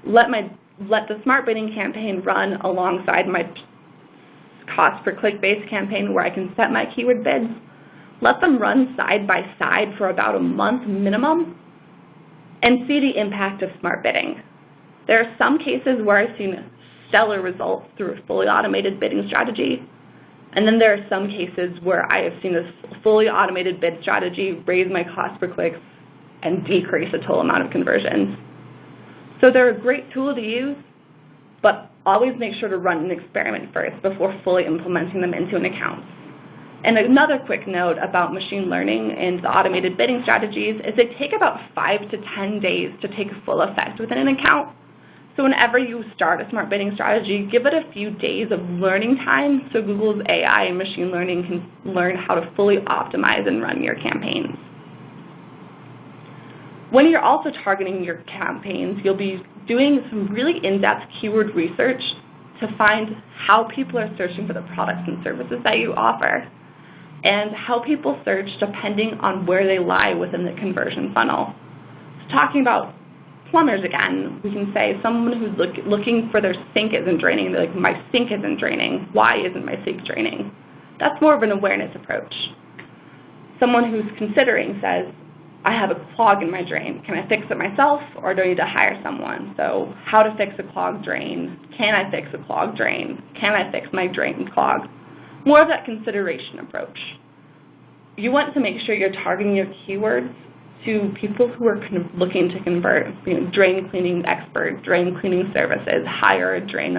Let the smart bidding campaign run alongside my cost per click based campaign where I can set my keyword bids. Let them run side by side for about a month minimum and see the impact of smart bidding. There are some cases where I've seen stellar results through a fully automated bidding strategy. And then there are some cases where I have seen a fully automated bid strategy raise my cost per clicks and decrease the total amount of conversions. So they're a great tool to use, but always make sure to run an experiment first before fully implementing them into an account. And another quick note about machine learning and the automated bidding strategies is they take about 5 to 10 days to take full effect within an account. So whenever you start a smart bidding strategy, give it a few days of learning time so Google's AI and machine learning can learn how to fully optimize and run your campaigns. When you're also targeting your campaigns, you'll be doing some really in-depth keyword research to find how people are searching for the products and services that you offer and how people search depending on where they lie within the conversion funnel. So talking about plumbers again, we can say someone who's looking for their sink isn't draining, they're like, my sink isn't draining. Why isn't my sink draining? That's more of an awareness approach. Someone who's considering says, I have a clog in my drain. Can I fix it myself or do I need to hire someone? So how to fix a clogged drain? Can I fix a clogged drain? Can I fix my drain clog? More of that consideration approach. You want to make sure you're targeting your keywords to people who are kind of looking to convert, drain cleaning expert, drain cleaning services, hire a drain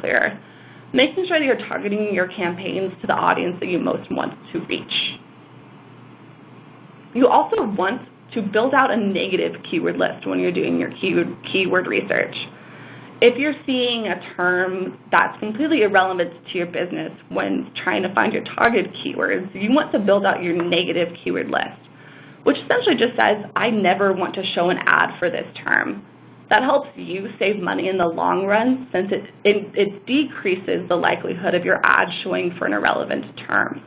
clearer. Making sure that you're targeting your campaigns to the audience that you most want to reach. You also want to build out a negative keyword list when you're doing your keyword research. If you're seeing a term that's completely irrelevant to your business when trying to find your targeted keywords, you want to build out your negative keyword list, which essentially just says, I never want to show an ad for this term. That helps you save money in the long run since it decreases the likelihood of your ad showing for an irrelevant term.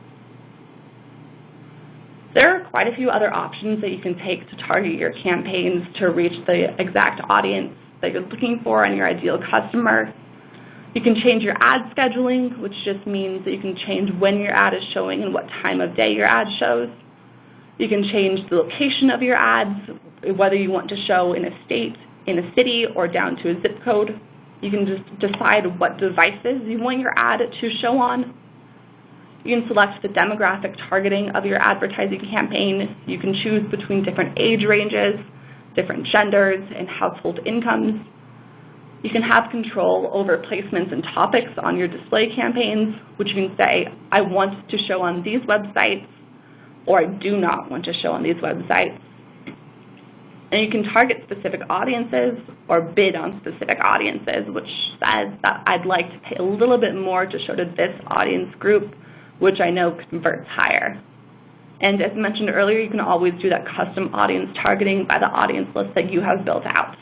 There are quite a few other options that you can take to target your campaigns to reach the exact audience that you're looking for and your ideal customer. You can change your ad scheduling, which just means that you can change when your ad is showing and what time of day your ad shows. You can change the location of your ads, whether you want to show in a state, in a city, or down to a zip code. You can just decide what devices you want your ad to show on. You can select the demographic targeting of your advertising campaign. You can choose between different age ranges, different genders, and household incomes. You can have control over placements and topics on your display campaigns, which you can say, I want to show on these websites, or I do not want to show on these websites. And you can target specific audiences or bid on specific audiences, which says that I'd like to pay a little bit more to show to this audience group, which I know converts higher. And as mentioned earlier, you can always do that custom audience targeting by the audience list that you have built out.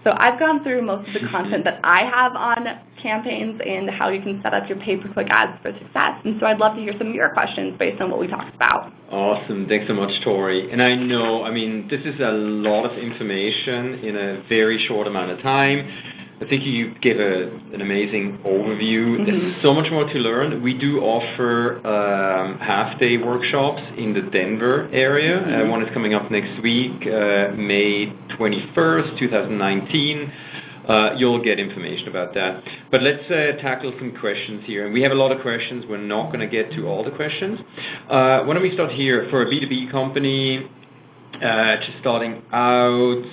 So I've gone through most of the content that I have on campaigns and how you can set up your pay-per-click ads for success. And so I'd love to hear some of your questions based on what we talked about. Awesome. Thanks so much, Tori. And I know, this is a lot of information in a very short amount of time. I think you gave an amazing overview. Mm-hmm. There's so much more to learn. We do offer half-day workshops in the Denver area. Mm-hmm. One is coming up next week, May 21st, 2019. You'll get information about that. But let's tackle some questions here. And we have a lot of questions. We're not going to get to all the questions. Why don't we start here? For a B2B company, just starting out,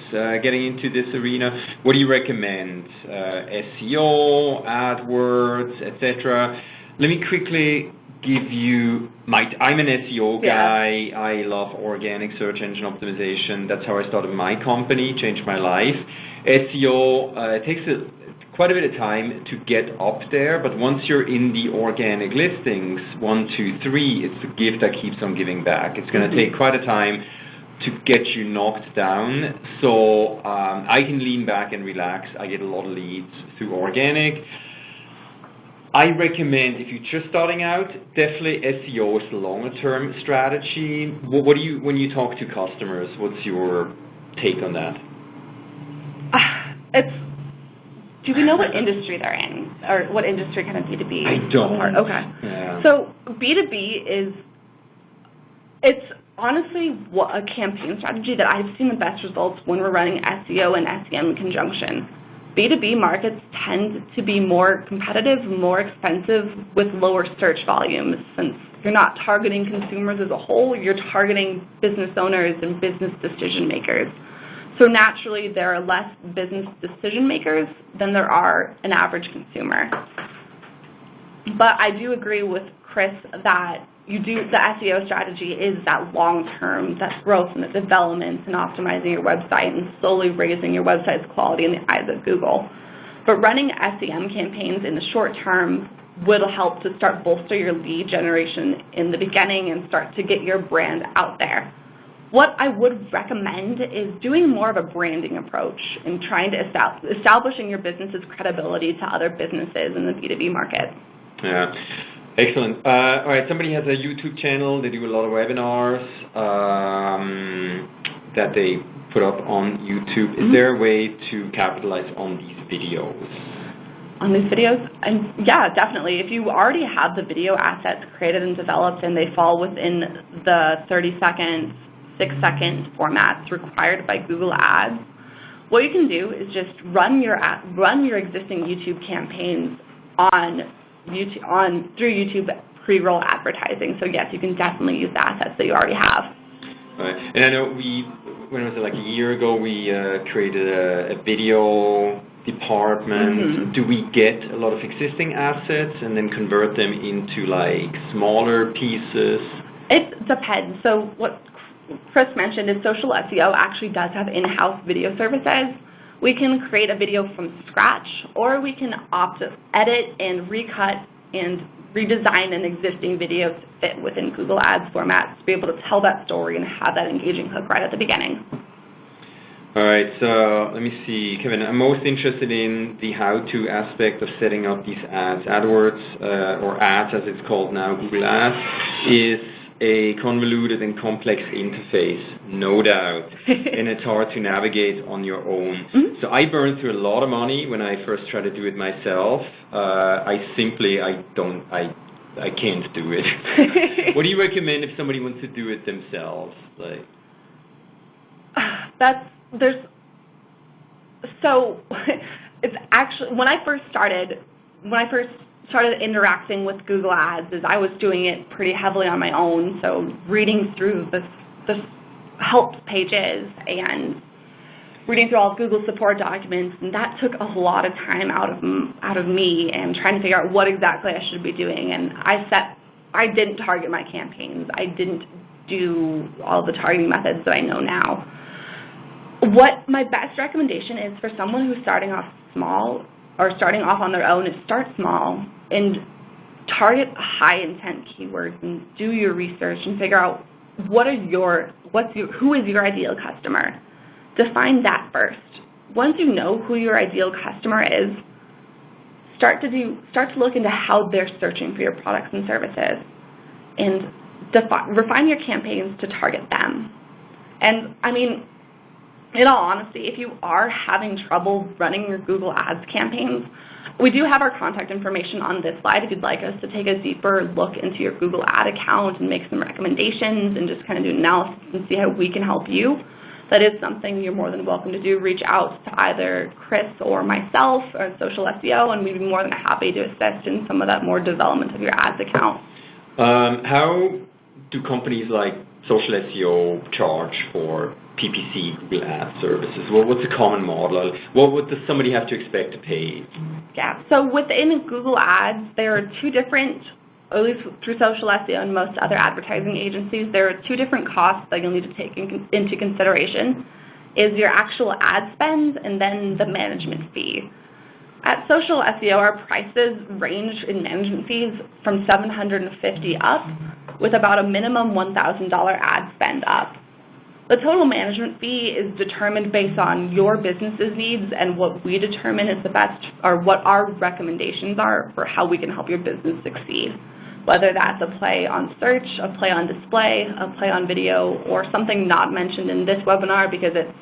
getting into this arena, what do you recommend? SEO, AdWords, etc. Let me quickly give you I'm an SEO guy. Yeah. I love organic search engine optimization. That's how I started my company, changed my life. SEO, it takes quite a bit of time to get up there, but once you're in the organic listings, 1, 2, 3, it's a gift that keeps on giving back. It's going to take quite a time to get you knocked down. So I can lean back and relax. I get a lot of leads through organic. I recommend, if you're just starting out, definitely SEO is the longer-term strategy. What do you, when you talk to customers, what's your take on that? Do we know what industry they're in, or what industry kind of B2B? I don't. Okay. Yeah. So B2B it's honestly a campaign strategy that I've seen the best results when we're running SEO and SEM in conjunction. B2B markets tend to be more competitive, more expensive, with lower search volumes, since you're not targeting consumers as a whole, you're targeting business owners and business decision makers. So naturally, there are less business decision makers than there are an average consumer. But I do agree with Chris that the SEO strategy is that long-term, that growth and the development and optimizing your website and slowly raising your website's quality in the eyes of Google. But running SEM campaigns in the short term will help to start bolster your lead generation in the beginning and start to get your brand out there. What I would recommend is doing more of a branding approach and trying to establishing your business's credibility to other businesses in the B2B market. Yeah. Excellent. All right, somebody has a YouTube channel. They do a lot of webinars that they put up on YouTube. Is there a way to capitalize on these videos? On these videos? And yeah, definitely. If you already have the video assets created and developed and they fall within the 30-second, 6-second formats required by Google Ads, what you can do is just run your existing YouTube campaigns through YouTube pre-roll advertising. So yes, you can definitely use the assets that you already have. All right. And I know when was it, like a year ago, we created a video department. Mm-hmm. Do we get a lot of existing assets and then convert them into like smaller pieces? It depends. So what Chris mentioned is social SEO actually does have in-house video services. We can create a video from scratch, or we can opt to edit and recut and redesign an existing video to fit within Google Ads formats to be able to tell that story and have that engaging hook right at the beginning. All right, so let me see, Kevin, I'm most interested in the how-to aspect of setting up these ads. AdWords, or ads as it's called now, Google Ads, is a convoluted and complex interface, no doubt, and it's hard to navigate on your own. Mm-hmm. So I burned through a lot of money when I first tried to do it myself. I can't do it. What do you recommend if somebody wants to do it themselves? It's actually, when I first started interacting with Google Ads, is I was doing it pretty heavily on my own, so reading through the help pages and reading through all of Google support documents, and that took a lot of time out of me and trying to figure out what exactly I should be doing. And I didn't target my campaigns. I didn't do all the targeting methods that I know now. What my best recommendation is for someone who's starting off small or starting off on their own is start small and target high intent keywords and do your research and figure out who is your ideal customer. Define that first. Once you know who your ideal customer is, start to look into how they're searching for your products and services and refine your campaigns to target them. And I mean, in all honesty, if you are having trouble running your Google Ads campaigns, we do have our contact information on this slide if you'd like us to take a deeper look into your Google Ad account and make some recommendations and just kind of do an analysis and see how we can help you. That is something you're more than welcome to do. Reach out to either Chris or myself or Social SEO, and we'd be more than happy to assist in some of that more development of your ads account. How do companies like Social SEO charge for PPC Google Ads services? What's a common model? What does somebody have to expect to pay? Yeah, so within Google Ads, there are two different, at least through Social SEO and most other advertising agencies, there are two different costs that you'll need to take into consideration, is your actual ad spend and then the management fee. At Social SEO, our prices range in management fees from $750 up, with about a minimum $1,000 ad spend up. The total management fee is determined based on your business's needs and what we determine is the best, or what our recommendations are for how we can help your business succeed. Whether that's a play on search, a play on display, a play on video, or something not mentioned in this webinar because it's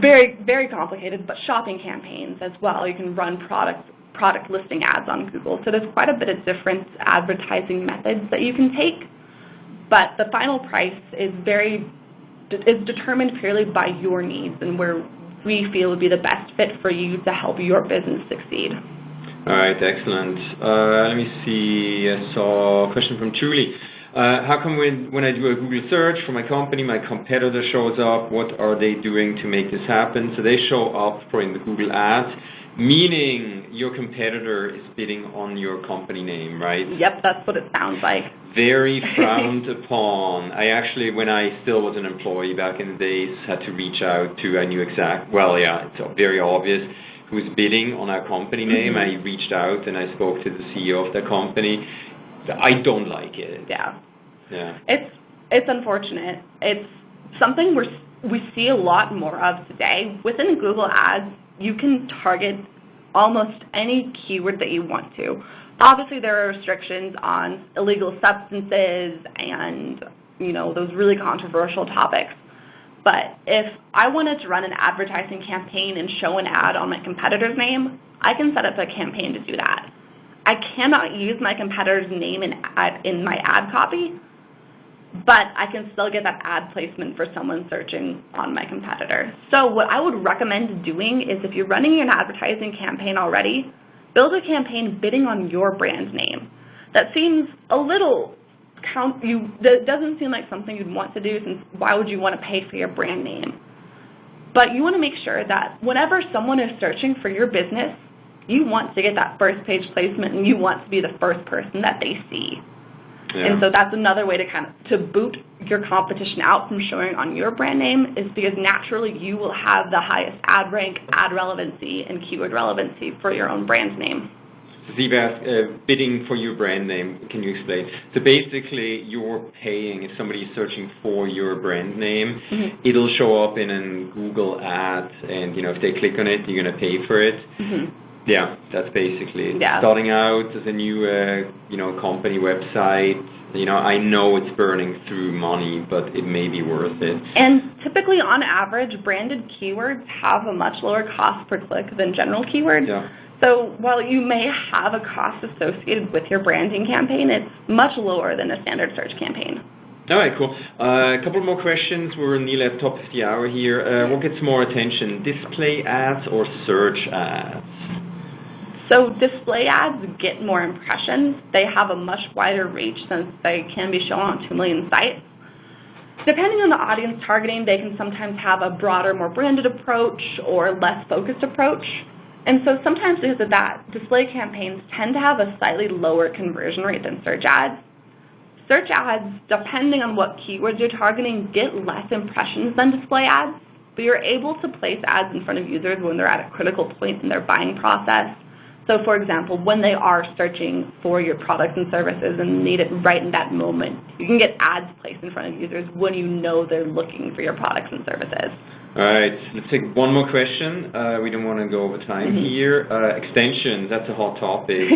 very, very complicated, but shopping campaigns as well. You can run product listing ads on Google. So there's quite a bit of different advertising methods that you can take, but the final price is determined purely by your needs and where we feel would be the best fit for you to help your business succeed. All right, excellent. Let me see. I saw a question from Julie. How come when I do a Google search for my company, my competitor shows up? What are they doing to make this happen? So they show up in the Google Ads, meaning your competitor is bidding on your company name, right? Yep, that's what it sounds like. Very frowned upon. I actually, when I still was an employee back in the days, had to reach out to, I knew it's very obvious who's bidding on our company name. I reached out and I spoke to the CEO of the company. I don't like it. Yeah. Yeah. It's unfortunate. It's something we see a lot more of today. Within Google Ads, you can target almost any keyword that you want to. Obviously, there are restrictions on illegal substances and, those really controversial topics. But if I wanted to run an advertising campaign and show an ad on my competitor's name, I can set up a campaign to do that. I cannot use my competitor's name in my ad copy, but I can still get that ad placement for someone searching on my competitor. So what I would recommend doing is if you're running an advertising campaign already, build a campaign bidding on your brand name. That seems a little that doesn't seem like something you'd want to do, since why would you want to pay for your brand name? But you want to make sure that whenever someone is searching for your business, you want to get that first page placement and you want to be the first person that they see. Yeah. And so that's another way to boot your competition out from showing on your brand name, is because naturally you will have the highest ad rank, ad relevancy, and keyword relevancy for your own brand name. Steve asked, bidding for your brand name, can you explain? So basically, you're paying, if somebody is searching for your brand name, it'll show up in a Google ad, and if they click on it, you're going to pay for it. Yeah, that's basically it. Yeah. Starting out as a new, company website, I know it's burning through money, but it may be worth it. And typically, on average, branded keywords have a much lower cost per click than general keywords. Yeah. So while you may have a cost associated with your branding campaign, it's much lower than a standard search campaign. All right, cool. A couple more questions. We're nearly at the top of the hour here. What gets more attention, display ads or search ads? So display ads get more impressions. They have a much wider reach since they can be shown on 2 million sites. Depending on the audience targeting, they can sometimes have a broader, more branded approach or less focused approach. And so sometimes because of that, display campaigns tend to have a slightly lower conversion rate than search ads. Search ads, depending on what keywords you're targeting, get less impressions than display ads, but you're able to place ads in front of users when they're at a critical point in their buying process. So, for example, when they are searching for your products and services and need it right in that moment, you can get ads placed in front of users when you know they're looking for your products and services. All right, let's take one more question. We don't want to go over time here. Extensions, that's a hot topic.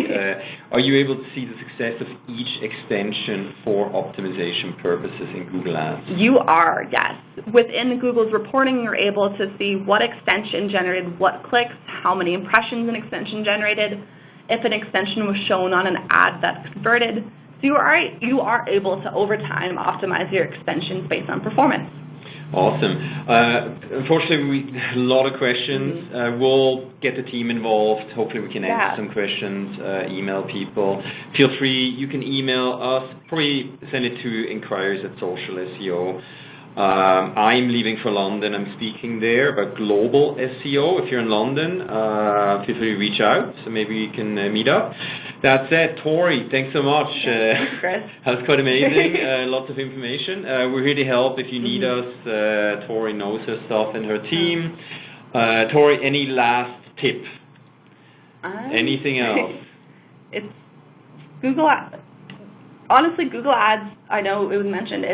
Are you able to see the success of each extension for optimization purposes in Google Ads? You are, yes. Within Google's reporting, you're able to see what extension generated what clicks, how many impressions an extension generated, if an extension was shown on an ad that converted. So you are able to, over time, optimize your extensions based on performance. Awesome. Unfortunately, a lot of questions. We'll get the team involved. Hopefully we can answer some questions, email people. Feel free, you can email us. Probably send it to inquiries@social SEO. I'm leaving for London. I'm speaking there about global SEO. If you're in London, feel free to reach out. So maybe we can meet up. That's it. Tori, thanks so much. Thanks, Chris. That was quite amazing. Lots of information. We're here to help if you need us. Tori knows her stuff and her team. Tori, any last tip? Anything else? It's Google Ads. Honestly, Google Ads, I know it was mentioned,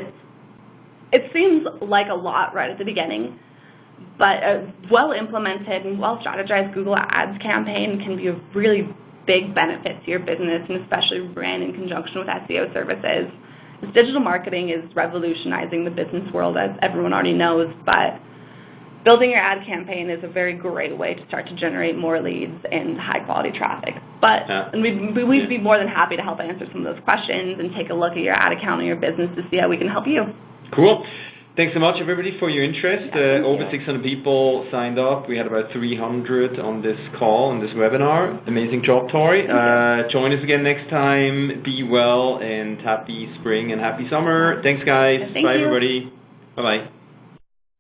it seems like a lot right at the beginning, but a well-implemented and well-strategized Google Ads campaign can be a really big benefit to your business, and especially ran in conjunction with SEO services. This digital marketing is revolutionizing the business world, as everyone already knows, but building your ad campaign is a very great way to start to generate more leads and high-quality traffic. And we'd be more than happy to help answer some of those questions and take a look at your ad account and your business to see how we can help you. Cool. Thanks so much, everybody, for your interest. Over 600 people signed up. We had about 300 on this call, on this webinar. Amazing job, Tori. Join us again next time. Be well, and happy spring and happy summer. Thanks, guys. Thank Bye, you. everybody. Bye-bye.